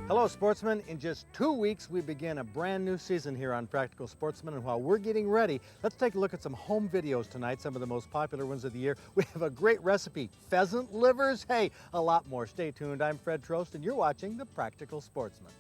Hello, Sportsman. In just 2 weeks, we begin a brand new season here on Practical Sportsman. And while we're getting ready, let's take a look at some home videos tonight, some of the most popular ones of the year. We have a great recipe, pheasant livers. Hey, a lot more. Stay tuned. I'm Fred Trost, and you're watching the Practical Sportsman.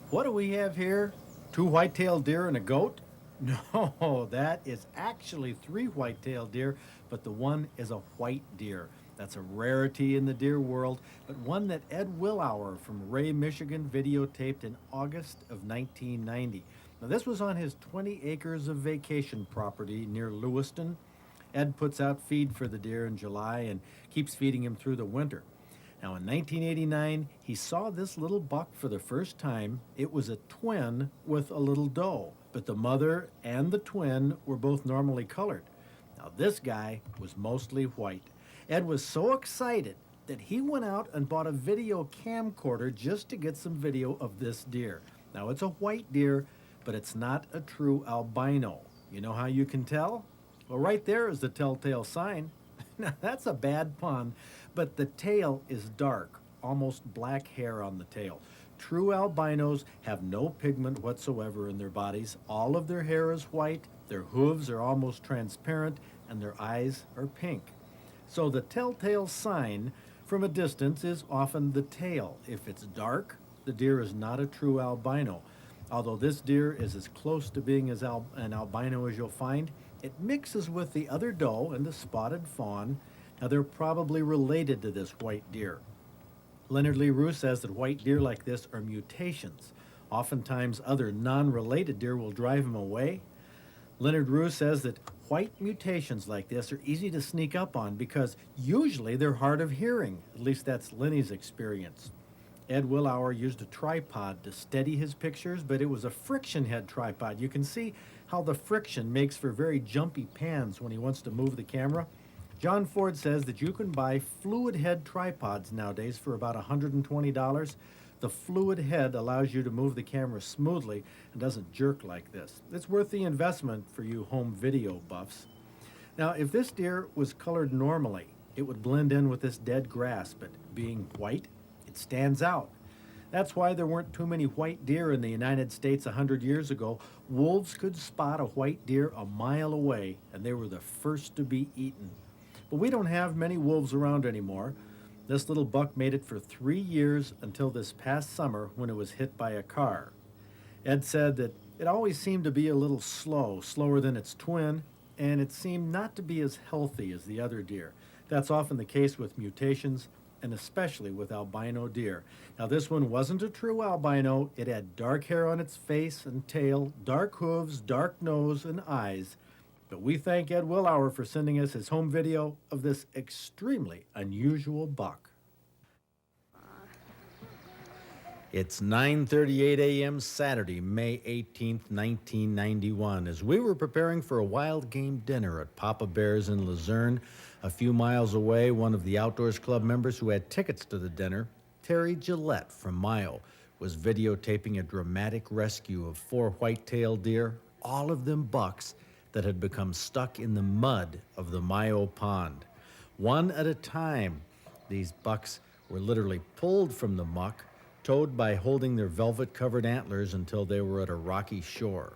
What do we have here? 2 white-tailed deer and a goat? No, that is actually 3 white-tailed deer, but the one is a white deer. That's a rarity in the deer world, but one that Ed Willauer from Ray, Michigan videotaped in August of 1990. Now this was on his 20 acres of vacation property near Lewiston. Ed puts out feed for the deer in July and keeps feeding him through the winter. Now in 1989, he saw this little buck for the first time. It was a twin with a little doe, but the mother and the twin were both normally colored. Now this guy was mostly white. Ed was so excited that he went out and bought a video camcorder just to get some video of this deer. Now it's a white deer, but it's not a true albino. You know how you can tell? Well, right there is the telltale sign. Now that's a bad pun, but the tail is dark, almost black hair on the tail. True albinos have no pigment whatsoever in their bodies. All of their hair is white, their hooves are almost transparent, and their eyes are pink. So the telltale sign from a distance is often the tail. If it's dark, the deer is not a true albino. Although this deer is as close to being an albino as you'll find, it mixes with the other doe and the spotted fawn. Now they're probably related to this white deer. Leonard Lee Roost says that white deer like this are mutations. Oftentimes other non-related deer will drive them away. Leonard Roost says that white mutations like this are easy to sneak up on because usually they're hard of hearing. At least that's Lenny's experience. Ed Willauer used a tripod to steady his pictures, but it was a friction head tripod. You can see how the friction makes for very jumpy pans when he wants to move the camera. John Ford says that you can buy fluid head tripods nowadays for about $120. The fluid head allows you to move the camera smoothly and doesn't jerk like this. It's worth the investment for you home video buffs. Now, if this deer was colored normally, it would blend in with this dead grass, but being white, it stands out. That's why there weren't too many white deer in the United States 100 years ago. Wolves could spot a white deer a mile away, and they were the first to be eaten. But we don't have many wolves around anymore. This little buck made it for 3 years until this past summer when it was hit by a car. Ed said that it always seemed to be a little slower than its twin, and it seemed not to be as healthy as the other deer. That's often the case with mutations, and especially with albino deer. Now this one wasn't a true albino. It had dark hair on its face and tail, dark hooves, dark nose, and eyes. But we thank Ed Willauer for sending us his home video of this extremely unusual buck. It's 9:38 a.m. Saturday, May 18th, 1991. As we were preparing for a wild game dinner at Papa Bear's in Luzerne, a few miles away, one of the Outdoors Club members who had tickets to the dinner, Terry Gillette from Mayo, was videotaping a dramatic rescue of 4 white-tailed deer, all of them bucks, that had become stuck in the mud of the Mayo Pond. One at a time, these bucks were literally pulled from the muck, towed by holding their velvet-covered antlers until they were at a rocky shore.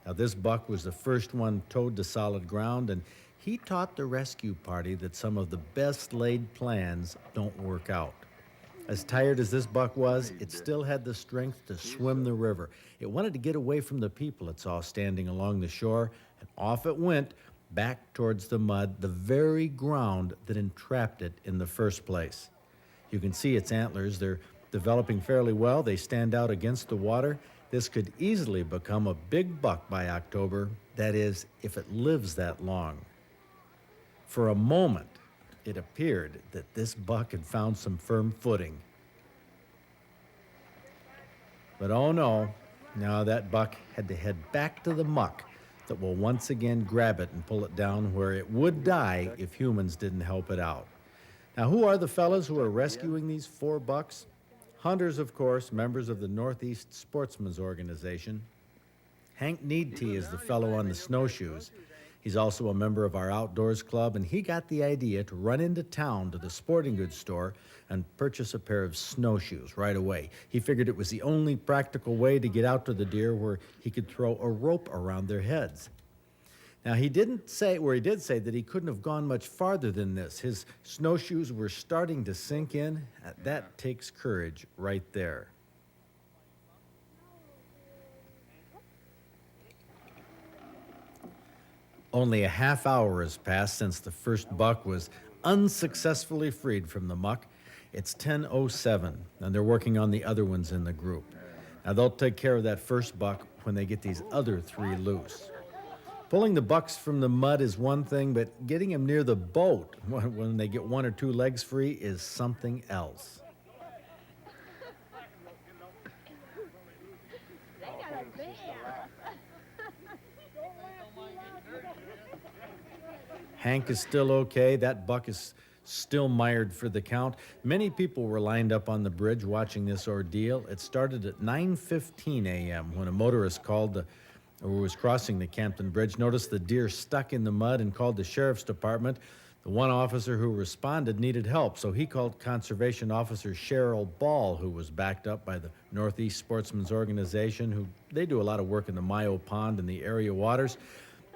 Now, this buck was the first one towed to solid ground, and he taught the rescue party that some of the best-laid plans don't work out. As tired as this buck was, it still had the strength to swim the river. It wanted to get away from the people it saw standing along the shore, and off it went, back towards the mud, the very ground that entrapped it in the first place. You can see its antlers. They're developing fairly well. They stand out against the water. This could easily become a big buck by October. That is, if it lives that long. For a moment, it appeared that this buck had found some firm footing. But oh no, now that buck had to head back to the muck that will once again grab it and pull it down where it would die if humans didn't help it out. Now, who are the fellas who are rescuing these 4 bucks? Hunters, of course, members of the Northeast Sportsman's Organization. Hank Needtee is the fellow on the snowshoes. He's also a member of our outdoors club, and he got the idea to run into town to the sporting goods store and purchase a pair of snowshoes right away. He figured it was the only practical way to get out to the deer where he could throw a rope around their heads. Now, he did say that he couldn't have gone much farther than this. His snowshoes were starting to sink in. That takes courage right there. Only a half hour has passed since the first buck was unsuccessfully freed from the muck. It's 10:07, and they're working on the other ones in the group. Now, they'll take care of that first buck when they get these other three loose. Pulling the bucks from the mud is one thing, but getting them near the boat when they get one or two legs free is something else. Hank is still okay. That buck is still mired for the count. Many people were lined up on the bridge watching this ordeal. It started at 9:15 a.m. when a motorist who was crossing the Campton Bridge noticed the deer stuck in the mud and called the sheriff's department. The one officer who responded needed help, so he called Conservation Officer Cheryl Ball, who was backed up by the Northeast Sportsman's Organization, they do a lot of work in the Mayo Pond and the area waters.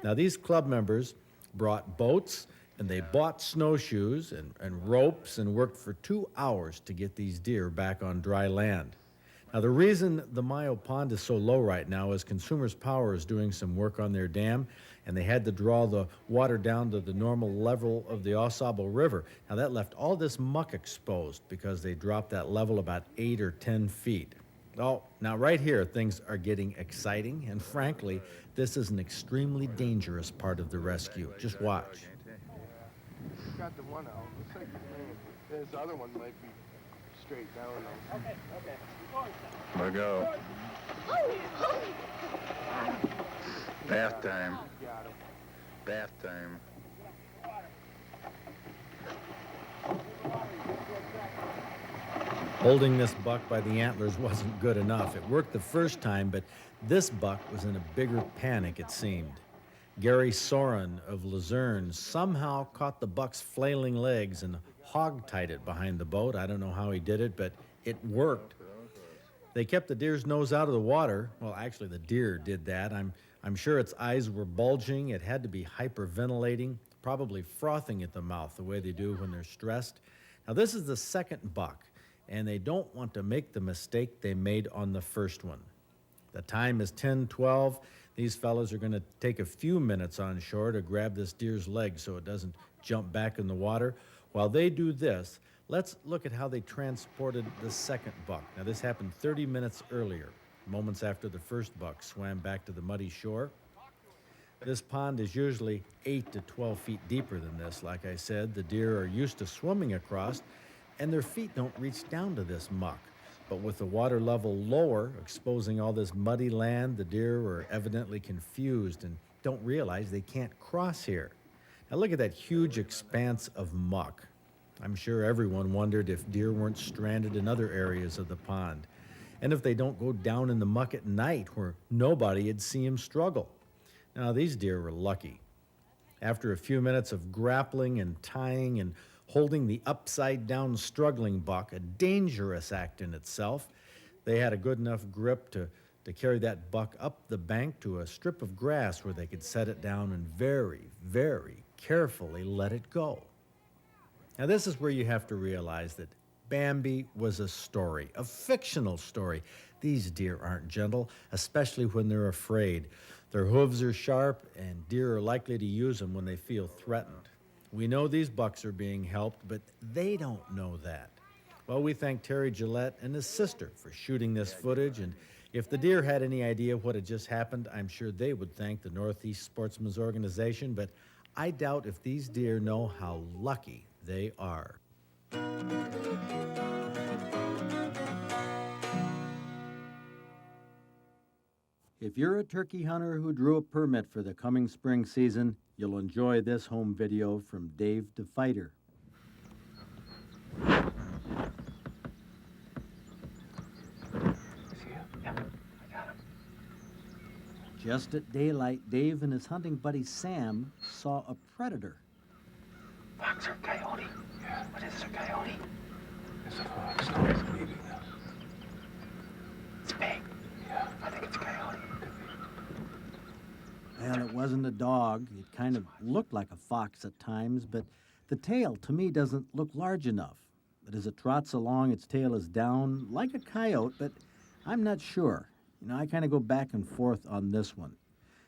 Now, these club members brought boats, and they bought snowshoes and ropes and worked for 2 hours to get these deer back on dry land. Now, the reason the Mayo Pond is so low right now is Consumers Power is doing some work on their dam, and they had to draw the water down to the normal level of the Osable River. Now, that left all this muck exposed because they dropped that level about 8 or 10 feet. Oh, now right here, things are getting exciting, and frankly, this is an extremely dangerous part of the rescue. Just watch. Got the one out. Looks like this other one might be straight down though. Okay. Let go. Bath time. Got it. Bath time. Holding this buck by the antlers wasn't good enough. It worked the first time, but this buck was in a bigger panic, it seemed. Gary Soren of Luzerne somehow caught the buck's flailing legs and hog-tied it behind the boat. I don't know how he did it, but it worked. They kept the deer's nose out of the water. Well, actually, the deer did that. I'm sure its eyes were bulging. It had to be hyperventilating, probably frothing at the mouth the way they do when they're stressed. Now, this is the second buck, and they don't want to make the mistake they made on the first one. The time is 10:12. These fellows are going to take a few minutes on shore to grab this deer's leg so it doesn't jump back in the water. While they do this, let's look at how they transported the second buck. Now, this happened 30 minutes earlier, moments after the first buck swam back to the muddy shore. This pond is usually 8 to 12 feet deeper than this. Like I said, the deer are used to swimming across, and their feet don't reach down to this muck. But with the water level lower, exposing all this muddy land, the deer are evidently confused and don't realize they can't cross here. Now look at that huge expanse of muck. I'm sure everyone wondered if deer weren't stranded in other areas of the pond, and if they don't go down in the muck at night where nobody would see them struggle. Now, these deer were lucky. After a few minutes of grappling and tying and holding the upside-down struggling buck, a dangerous act in itself, they had a good enough grip to carry that buck up the bank to a strip of grass where they could set it down and very, very carefully let it go. Now, this is where you have to realize that Bambi was a story, a fictional story. These deer aren't gentle, especially when they're afraid. Their hooves are sharp, and deer are likely to use them when they feel threatened. We know these bucks are being helped, but they don't know that. Well, we thank Terry Gillette and his sister for shooting this footage, and if the deer had any idea what had just happened, I'm sure they would thank the Northeast Sportsman's Organization, but I doubt if these deer know how lucky they are. If you're a turkey hunter who drew a permit for the coming spring season, you'll enjoy this home video from Dave the Fighter. Just at daylight, Dave and his hunting buddy Sam saw a predator. Fox or coyote? Yeah. What is it, a coyote? It's a fox. No, it's leaving now. It's big. Yeah. I think it's a coyote. Well, it wasn't a dog. It kind of looked like a fox at times, but the tail, to me, doesn't look large enough. But as it trots along, its tail is down like a coyote, but I'm not sure. I kind of go back and forth on this one.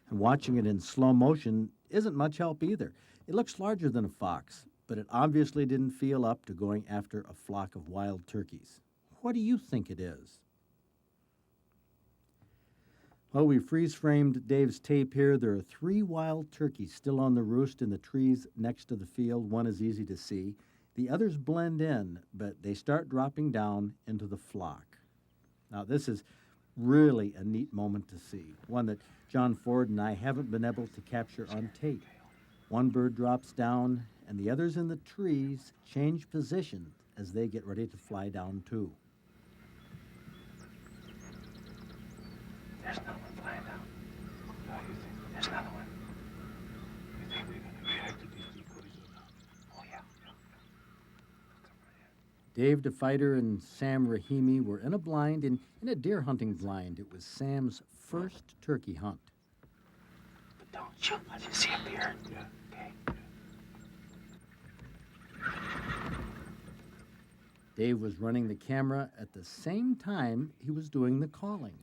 And watching it in slow motion isn't much help either. It looks larger than a fox, but it obviously didn't feel up to going after a flock of wild turkeys. What do you think it is? Well, we freeze-framed Dave's tape here. There are 3 wild turkeys still on the roost in the trees next to the field. One is easy to see. The others blend in, but they start dropping down into the flock. Now, this is really a neat moment to see, one that John Ford and I haven't been able to capture on tape. One bird drops down, and the others in the trees change position as they get ready to fly down too. There's another one flying down. How do you think? There's another one. You think they're going to react to these decoys or not? Oh, yeah. Dave DeFighter and Sam Rahimi were in a blind, in a deer hunting blind. It was Sam's first turkey hunt. But don't shoot. Let you see up here. Yeah. Okay. Dave was running the camera at the same time he was doing the calling.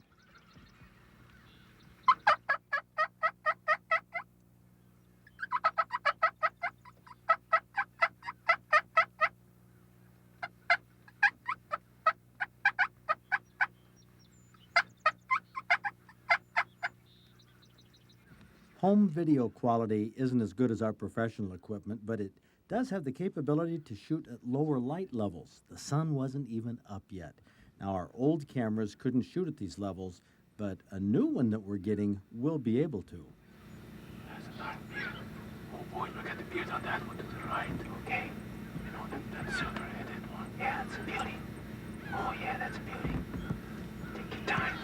Home video quality isn't as good as our professional equipment, but it does have the capability to shoot at lower light levels. The sun wasn't even up yet. Now, our old cameras couldn't shoot at these levels, but a new one that we're getting will be able to. That's a dark beard. Oh boy, look at the beard on that one to the right. Okay. You know, that silver-headed one. Yeah, that's a beauty. Oh, yeah, that's a beauty. Take your time.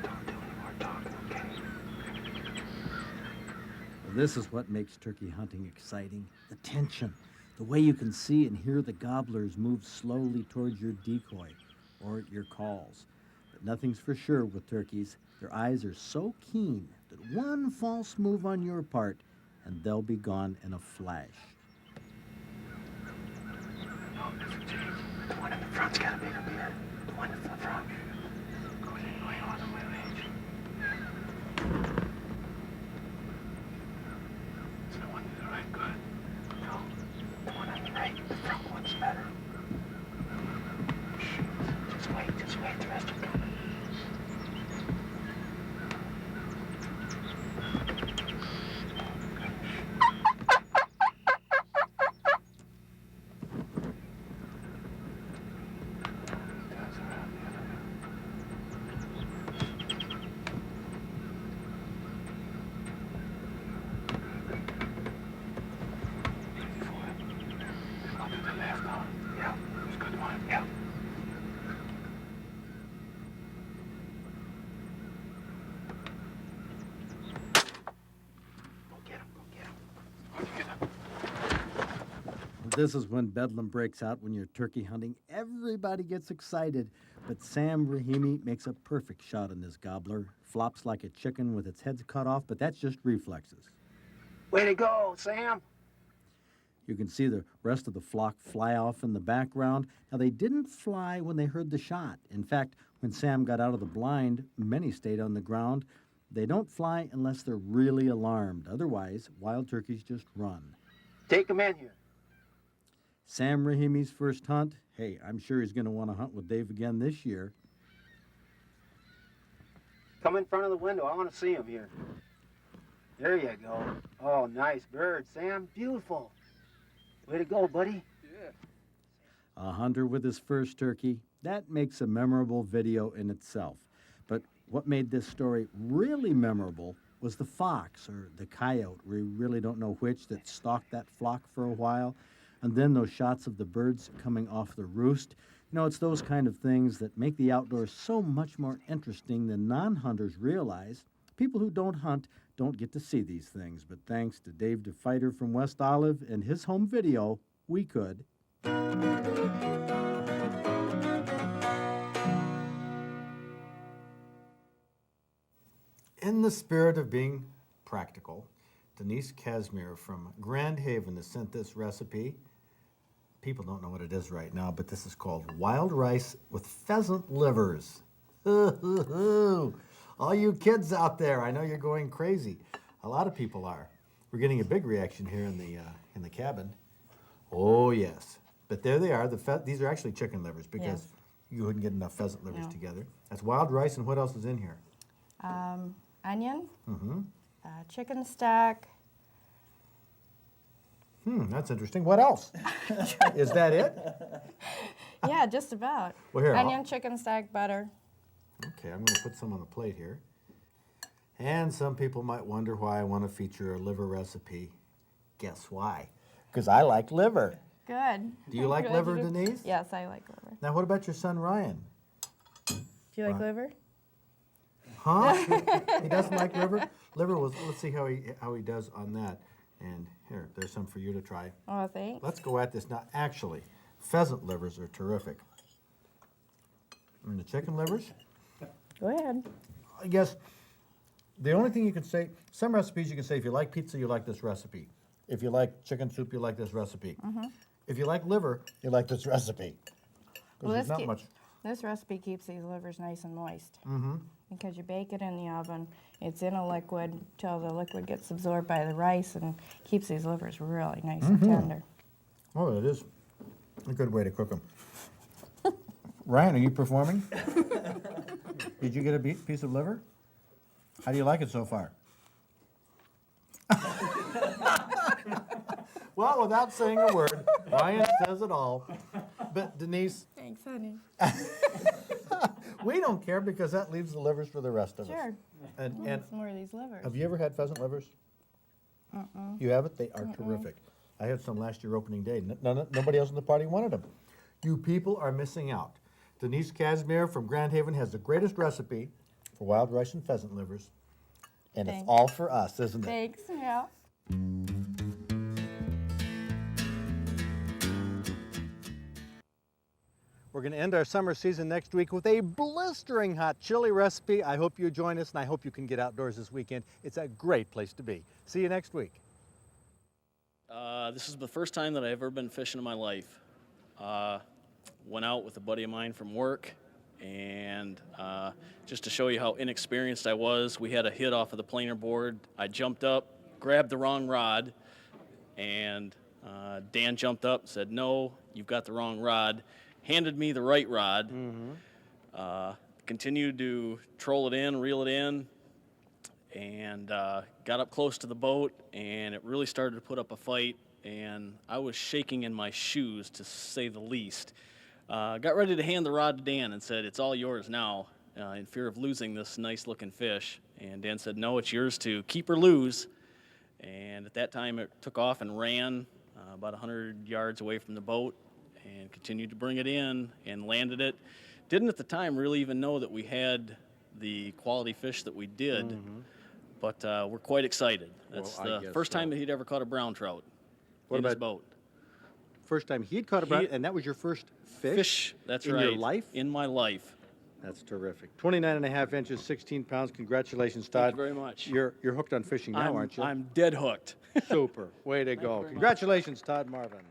Don't do any more talking, okay? Well, this is what makes turkey hunting exciting. The tension. The way you can see and hear the gobblers move slowly towards your decoy or your calls. But nothing's for sure with turkeys. Their eyes are so keen that one false move on your part and they'll be gone in a flash. No, there's a change. The one in the front's got a bigger beard. The one in the front. Going on in my range. Is the one to the right good? No, the one on the right, the front one's better. Just wait, the rest are coming. Turns around the other way. Ready for it. Go to the left now. Yeah, It's a good one. yeah. Go get him, go get him. How'd you get up? This is when bedlam breaks out when you're turkey hunting. Everybody gets excited, but Sam Rahimi makes a perfect shot on this gobbler. Flops like a chicken with its head cut off, but that's just reflexes. Way to go, Sam. You can see the rest of the flock fly off in the background. Now, they didn't fly when they heard the shot. In fact, when Sam got out of the blind, many stayed on the ground. They don't fly unless they're really alarmed. Otherwise, wild turkeys just run. Take him in here. Sam Rahimi's first hunt. Hey, I'm sure he's going to want to hunt with Dave again this year. Come in front of the window. I want to see him here. There you go. Oh, nice bird, Sam. Beautiful. Way to go, buddy. A hunter with his first turkey. That makes a memorable video in itself. But what made this story really memorable was the fox or the coyote. We really don't know which that stalked that flock for a while. And then those shots of the birds coming off the roost. You know, it's those kind of things that make the outdoors so much more interesting than non-hunters realize. People who don't hunt don't get to see these things, but thanks to Dave DeFighter from West Olive and his home video, we could. In the spirit of being practical, Denise Casimir from Grand Haven has sent this recipe. People don't know what it is right now, but this is called wild rice with pheasant livers. All you kids out there, I know you're going crazy. A lot of people are. We're getting a big reaction here in the cabin. Oh yes, but there they are. These are actually chicken livers because Yes. you wouldn't get enough pheasant livers No. together. That's wild rice, and what else is in here? Onion, Mm-hmm. chicken stack. That's interesting. What else? Is that it? Yeah, just about. Well, here, Onion, chicken stack, butter. Okay, I'm going to put some on the plate here. And some people might wonder why I want to feature a liver recipe. Guess why? Because I like liver. Good. Do you like Glad liver, do. Denise? Yes, I like liver. Now, what about your son, Ryan? Do you like Right. liver? Huh? He doesn't like liver? Let's see how he does on that. And here, there's some for you to try. Oh, thanks. Let's go at this now. Actually, pheasant livers are terrific. And the chicken livers? Go ahead. I guess the only thing you can say, some recipes you can say, if you like pizza, you like this recipe. If you like chicken soup, you like this recipe. If you like liver, you like this recipe. 'Cause Well, there's not keep- much. This recipe keeps these livers nice and moist. Because you bake it in the oven, it's in a liquid till the liquid gets absorbed by the rice and keeps these livers really nice and tender. Oh, it is a good way to cook them. Ryan, are you performing? Did you get a piece of liver? How do you like it so far? Well, without saying a word, Ryan says it all. But Denise, Thanks, honey. we don't care because that leaves the livers for the rest of us. Sure. And Some more of these livers. have you ever had pheasant livers? You haven't? They are terrific. I had some last year opening day. Nobody else in the party wanted them. You people are missing out. Denise Casimir from Grand Haven has the greatest recipe for wild rice and pheasant livers. And it's Thanks. all for us, isn't it? Thanks, yeah. We're going to end our summer season next week with a blistering hot chili recipe. I hope you join us, and I hope you can get outdoors this weekend. It's a great place to be. See you next week. This is the first time that I've ever been fishing in my life. Went out with a buddy of mine from work, and just to show you how inexperienced I was, we had a hit off of the planer board. I jumped up, grabbed the wrong rod, and Dan jumped up and said, "No, you've got the wrong rod." Handed me the right rod. Continued to troll it in, reel it in, and got up close to the boat, and it really started to put up a fight, and I was shaking in my shoes, to say the least. Got ready to hand the rod to Dan and said, "It's all yours now," in fear of losing this nice-looking fish. And Dan said, "No, it's yours to keep or lose." And at that time, it took off and ran about 100 yards away from the boat and continued to bring it in and landed it. Didn't at the time really even know that we had the quality fish that we did, but we're quite excited. That's Well, I the guess first time so. that he'd ever caught a brown trout What in his about- boat. First time he'd caught a brown, and that was your first fish? That's in right. your life? In my life. That's terrific. 29 and a half inches, 16 pounds. Congratulations, Todd. Thank you very much. You're hooked on fishing now, aren't you? I'm dead hooked. Super. Way to go. Congratulations, Todd Marvin.